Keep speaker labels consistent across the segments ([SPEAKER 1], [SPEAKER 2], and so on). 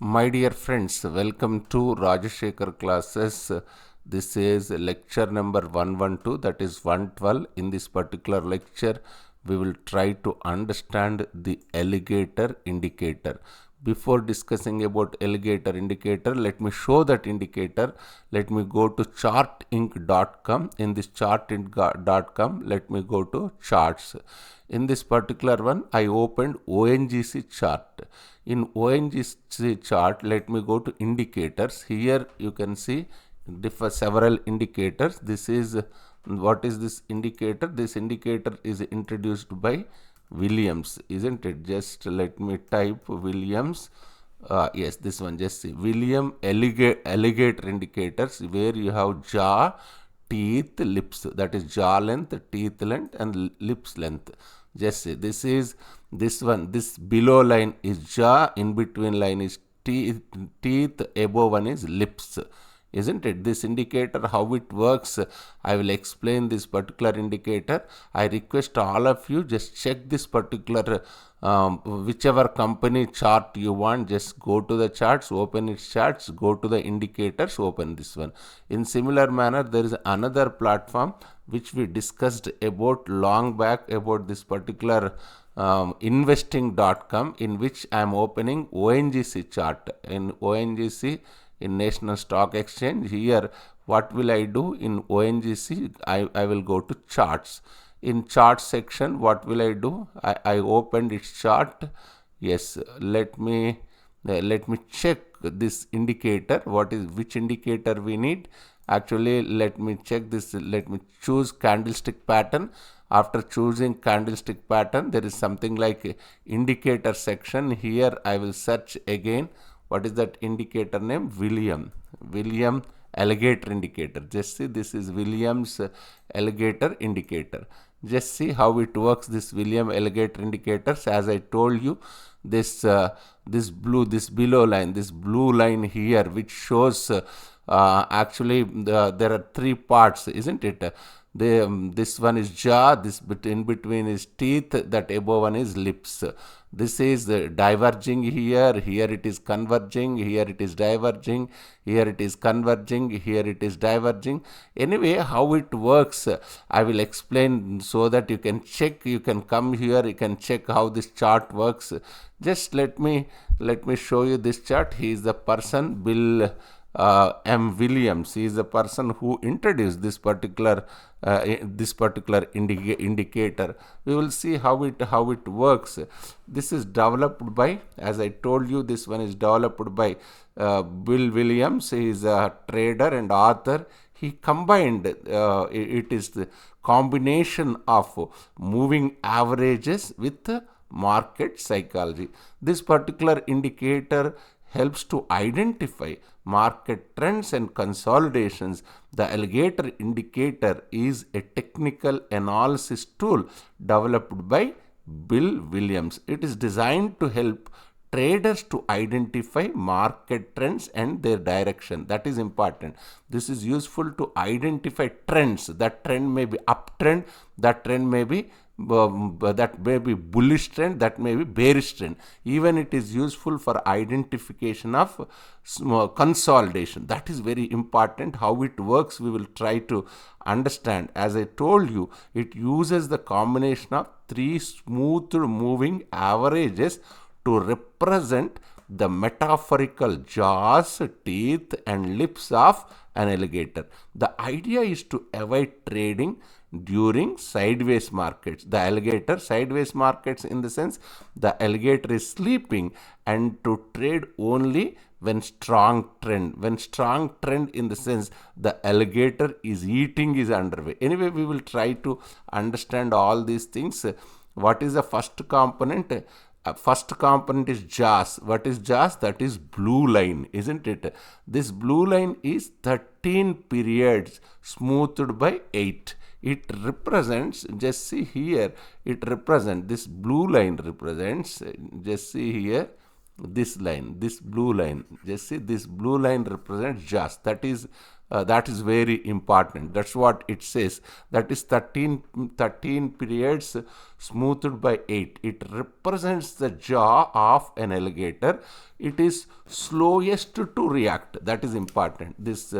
[SPEAKER 1] My dear friends, welcome to Raja Sekar classes. This is lecture number 112, that is 112. In this particular lecture, we will try to understand the alligator indicator. Before discussing about alligator indicator, let me show that indicator. Let me go to chartinc.com. In this chartinc.com, let me go to charts. In this particular one, I opened ONGC chart. In ONGC chart, let me go to indicators. Here you can see differ several indicators. This is what is this indicator? This indicator is introduced by Williams, isn't it? Just let me type Williams. Yes, this one. Just see William alligator indicators, where you have jaw, teeth, lips. That is jaw length, teeth length, and lips length. Just see, this is this one. This below line is jaw, in between line is teeth, above one is lips, isn't it? This indicator, how it works, I will explain this particular indicator. I request all of you, just check this particular whichever company chart you want, just go to the charts, open its charts, go to the indicators, open this one. In similar manner, there is another platform which we discussed about long back about this particular investing.com, in which I am opening ONGC chart. In ONGC, in National Stock Exchange, here what will I do? In ONGC, I will go to charts. In chart section, what will I do? I opened its chart. Yes, let me check this indicator. What is, which indicator we need? Actually, let me check this. Let me choose candlestick pattern. After choosing candlestick pattern, there is something like indicator section. Here I will search again. What is that indicator name? William alligator indicator. Just see, this is Williams alligator indicator. Just see how it works, this William alligator indicators. As I told you, this below line, this blue line here, which shows actually there are three parts, isn't it? This one is jaw, this in between is teeth, that above one is lips. This is diverging here, here it is converging, here it is diverging, here it is converging, here it is diverging. Anyway, how it works, I will explain so that you can check, you can come here, you can check how this chart works. Just let me show you this chart. He is the person, Bill M. Williams. He is the person who introduced this particular indicator. We will see how it works. This is developed by, as I told you, this one is developed by Bill Williams. He is a trader and author. He combined, it is the combination of moving averages with market psychology. This particular indicator helps to identify market trends and consolidations. The alligator indicator is a technical analysis tool developed by Bill Williams. It is designed to help traders to identify market trends and their direction. That is important. This is useful to identify trends. That trend may be uptrend, that trend may be bullish trend, that may be bearish trend. Even it is useful for identification of consolidation. That is very important. How it works, we will try to understand. As I told you, it uses the combination of three smooth moving averages to represent the metaphorical jaws, teeth, and lips of an alligator. The idea is to avoid trading during sideways markets. The alligator, sideways markets in the sense the alligator is sleeping, and to trade only when strong trend. When strong trend in the sense the alligator is eating is underway. Anyway, we will try to understand all these things. What is the first component? First component is jaws. What is jaws? That is blue line, isn't it? This blue line is 13 periods smoothed by 8. It represents, just see here, it represents, this blue line represents, just see here, this line, this blue line, just see, this blue line represents jaws. That is that is very important. That's what it says. That is 13 periods smoothed by 8. It represents the jaw of an alligator. It is slowest to react. That is important. This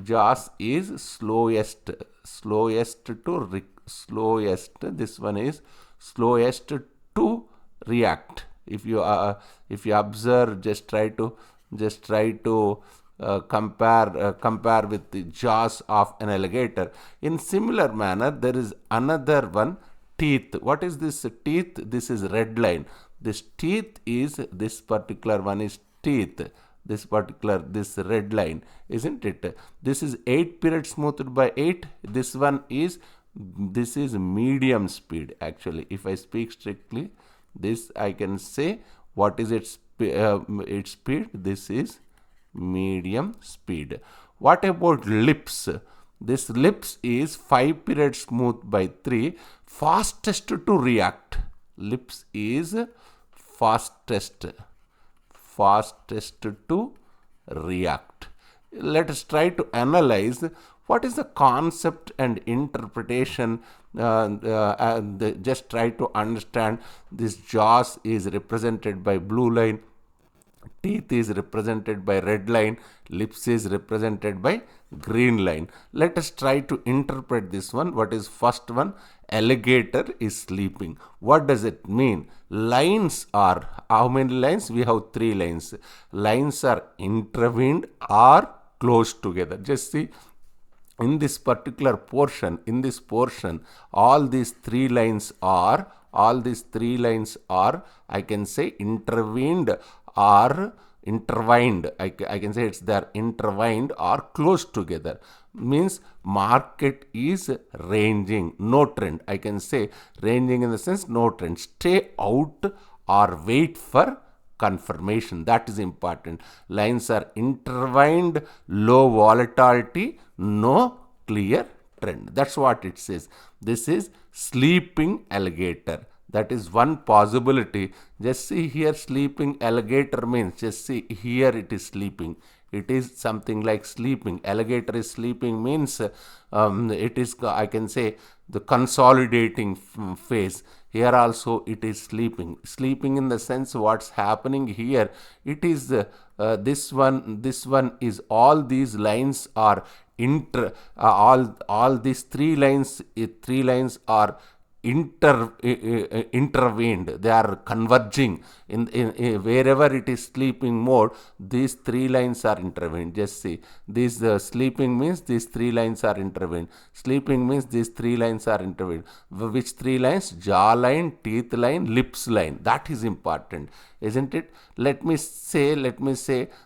[SPEAKER 1] jaws is slowest slowest. This one is slowest to react. If you observe, just try to compare with the jaws of an alligator. In similar manner, there is another one, teeth. What is this teeth? This is red line. This teeth is, this particular one is teeth. This red line, isn't it? This is 8 periods smoothed by 8. This is medium speed. Actually, if I speak strictly, this I can say what is its speed. This is medium speed. What about lips? This lips is 5 periods smooth by 3, fastest to react. Lips is fastest to react. Let us try to analyze what is the concept and interpretation. Just try to understand. This jaws is represented by blue line, teeth is represented by red line, lips is represented by green line. Let us try to interpret this one. What is first one? Alligator is sleeping. What does it mean? Lines are, how many lines? We have 3 lines. Lines are intervened or close together. Just see, in this particular portion, all these 3 lines are, I can say, intervened or intertwined. I can say they are intertwined or close together. Means market is ranging, no trend. I can say ranging in the sense no trend. Stay out or wait for confirmation. That is important. Lines are intertwined, low volatility, no clear trend. That's what it says. This is sleeping alligator. That is one possibility. Just see here, sleeping alligator means, just see here, it is sleeping. It is something like sleeping. Alligator is sleeping means it is, I can say, the consolidating phase. Here also it is sleeping. Sleeping in the sense what's happening here. It is this one is, all these lines are all these 3 lines are intervened. They are converging in wherever it is sleeping mode. These 3 lines are intervened. Just see, this sleeping means these 3 lines are intervened. Sleeping means these 3 lines are intervened. Which 3 lines? Jaw line, teeth line, lips line. That is important, isn't it? Let me say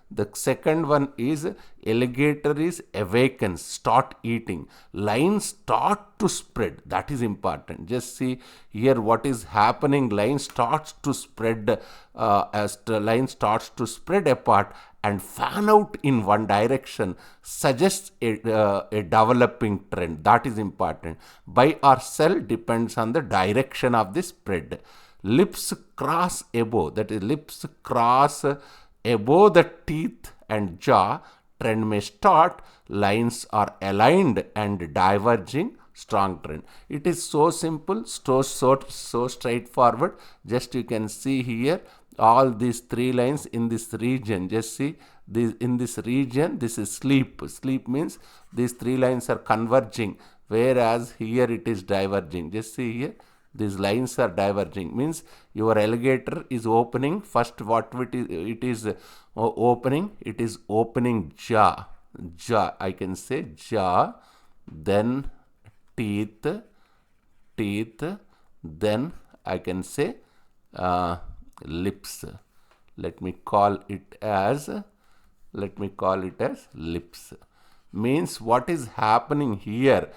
[SPEAKER 1] the second one is alligator is awakens, start eating. Lines start to spread. That is important. Just see here what is happening. Line starts to spread as the line starts to spread apart and fan out in one direction, suggests a developing trend. That is important. Buy or sell depends on the direction of the spread. Lips cross above, that is, lips cross above the teeth and jaw, trend may start. Lines are aligned and diverging, strong trend. It is so simple, so straightforward. Just you can see here all these 3 lines in this region. Just see this, in this region, this is sleep. Sleep means these 3 lines are converging, whereas here it is diverging. Just see here, these lines are diverging, means your alligator is opening. First, what it is opening? It is opening jaw. I can say jaw, then teeth, then I can say lips. Let me call it as lips. Means what is happening here?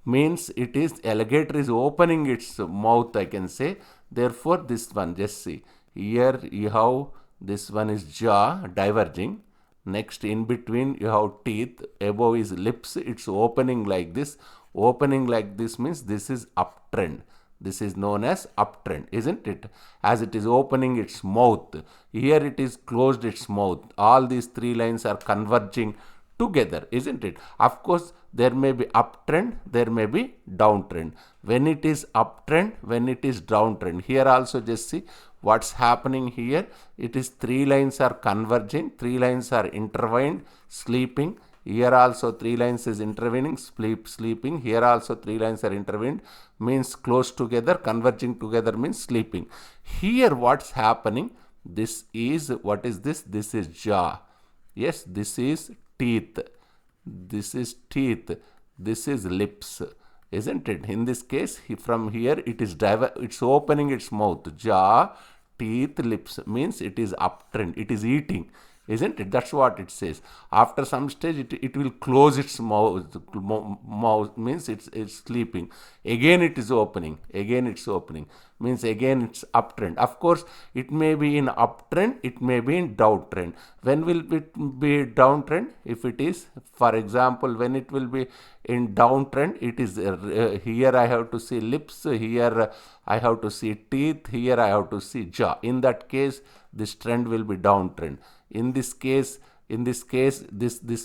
[SPEAKER 1] Means it is alligator is opening its mouth, I can say. Therefore, this one, just see here, you have this one is jaw diverging. Next, in between you have teeth, above is lips. It's opening like this. Opening like this means this is uptrend. This is known as uptrend, isn't it? As it is opening its mouth. Here it is closed its mouth. All these 3 lines are converging together, isn't it? Of course, there may be uptrend, there may be downtrend. When it is uptrend, when it is downtrend, here also just see what's happening here. It is three lines are converging, three lines are intertwined, sleeping. Here also three lines is intervening, sleeping. Here also three lines are intervened, means close together, converging together means sleeping. Here what's happening? This is, what is this? This is jaw. Yes, this is teeth. This is teeth. This is lips, isn't it? In this case, from here it is it's opening its mouth. Jaw, teeth, lips means it is uptrend. It is eating, isn't it? That's what it says. After some stage, it will close its mouth. Mouth means it's sleeping. Again it is opening. Again it's opening. Means again it's uptrend. Of course, it may be in uptrend. It may be in downtrend. When will it be downtrend? If it is, for example, when it will be in downtrend, it is here I have to see lips. Here I have to see teeth. Here I have to see jaw. In that case, this trend will be downtrend. In this case, this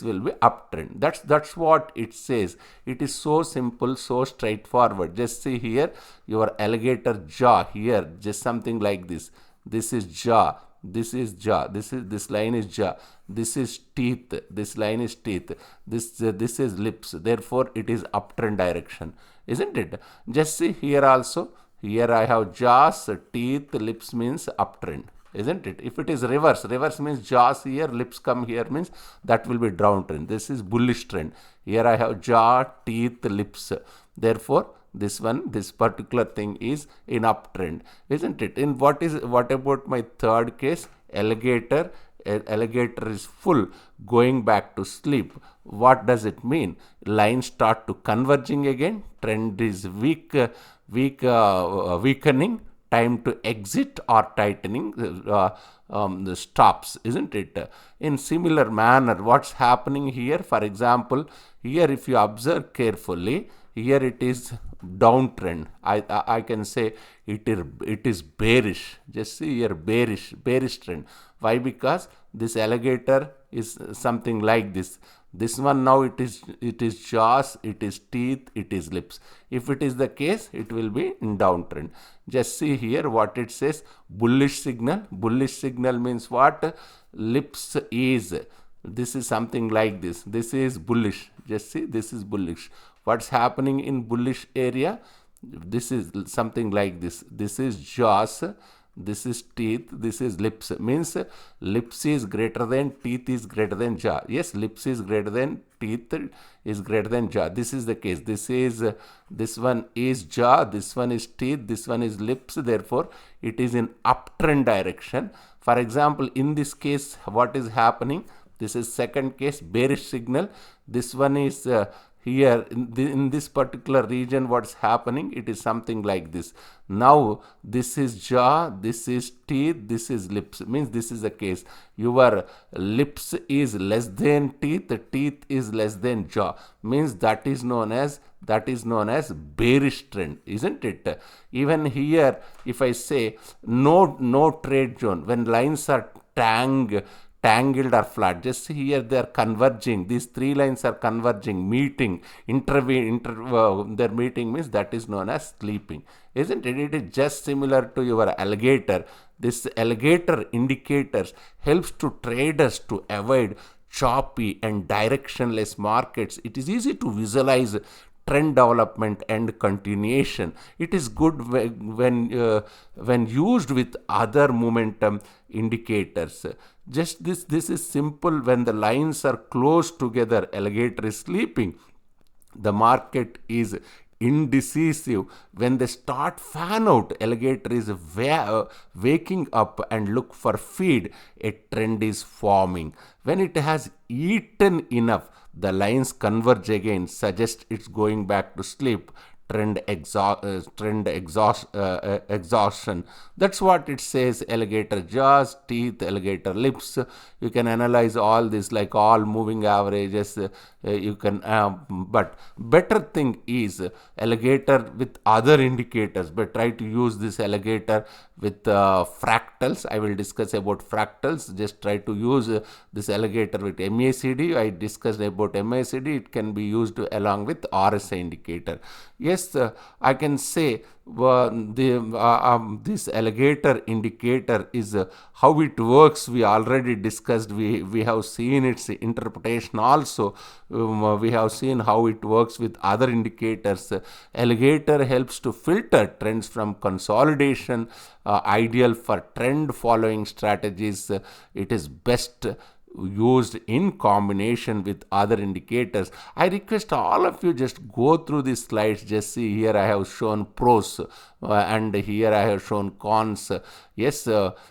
[SPEAKER 1] will be uptrend. That's what it says. It is so simple, so straightforward. Just see here your alligator jaw here, just something like this. This is jaw. This is jaw. This line is jaw. This is teeth. This line is teeth. This is lips. Therefore, it is uptrend direction, isn't it? Just see here also. Here I have jaws, teeth, lips means uptrend, isn't it? If it is reverse means jaws here, lips come here, means that will be downtrend. This is bullish trend. Here I have jaw, teeth, lips. Therefore, this particular thing is in uptrend, isn't it? In what about my third case? Alligator is full, going back to sleep. What does it mean? Lines start to converging again. Trend is weakening. Time to exit or tightening stops, isn't it? In similar manner, what's happening here? For example, here if you observe carefully, here it is downtrend. I can say it is bearish. Just see here, bearish trend. Why? Because this alligator is something like this. This one now it is jaws, it is teeth, it is lips. If it is the case, it will be in downtrend. Just see here what it says. Bullish signal. Bullish signal means what? Lips is. This is something like this. This is bullish. Just see, this is bullish. What's happening in bullish area? This is something like this. This is jaws. This is teeth, this is lips. Means lips is greater than teeth is greater than jaw. Yes, lips is greater than teeth is greater than jaw. This is the case. This one is jaw, this one is teeth, this one is lips. Therefore, it is in uptrend direction. For example, in this case, what is happening? This is second case, bearish signal. This one is here in this particular region. What's happening? It is something like this. Now this is jaw, this is teeth, this is lips. Means this is the case. Your lips is less than teeth, teeth is less than jaw. Means that is known as bearish trend, isn't it? Even here, if I say no trade zone, when lines are tangled or flat, just see here they are converging. These three lines are converging, meeting, their meeting means that is known as sleeping, isn't it? It is just similar to your alligator. This alligator indicators helps to traders to avoid choppy and directionless markets. It is easy to visualize trend development and continuation. It is good when used with other momentum indicators. Just this is simple. When the lines are close together, alligator is sleeping. The market is indecisive. When they start fan out, alligator is waking up and look for feed. A trend is forming. When it has eaten enough, the lines converge again, suggest it's going back to sleep. Trend exhaustion. That's what it says. Alligator jaws, teeth, alligator lips. You can analyze all this like all moving averages. You can, but better thing is alligator with other indicators. But try to use this alligator with fractals. I will discuss about fractals. Just try to use this alligator with MACD. I discussed about MACD. It can be used along with RSI indicator. Yes, I can say this alligator indicator is how it works. We already discussed. We have seen its interpretation also. We have seen how it works with other indicators. Alligator helps to filter trends from consolidation, ideal for trend following strategies. It is best used in combination with other indicators. I request all of you just go through these slides. Just see, here I have shown pros and here I have shown cons. Yes,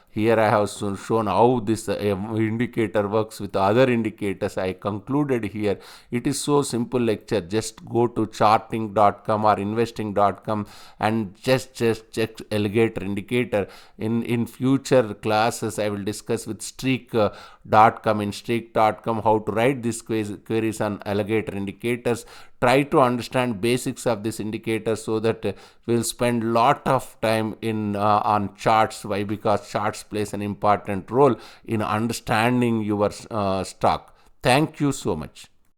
[SPEAKER 1] here I have shown how this indicator works with other indicators. I concluded here. It is so simple lecture. Just go to charting.com or investing.com and just check alligator indicator. In future classes, I will discuss with streak.com. In streak.com, how to write these queries on alligator indicators. Try to understand basics of this indicator so that we'll spend lot of time in on charts. Why? Because charts plays an important role in understanding your stock. Thank you so much.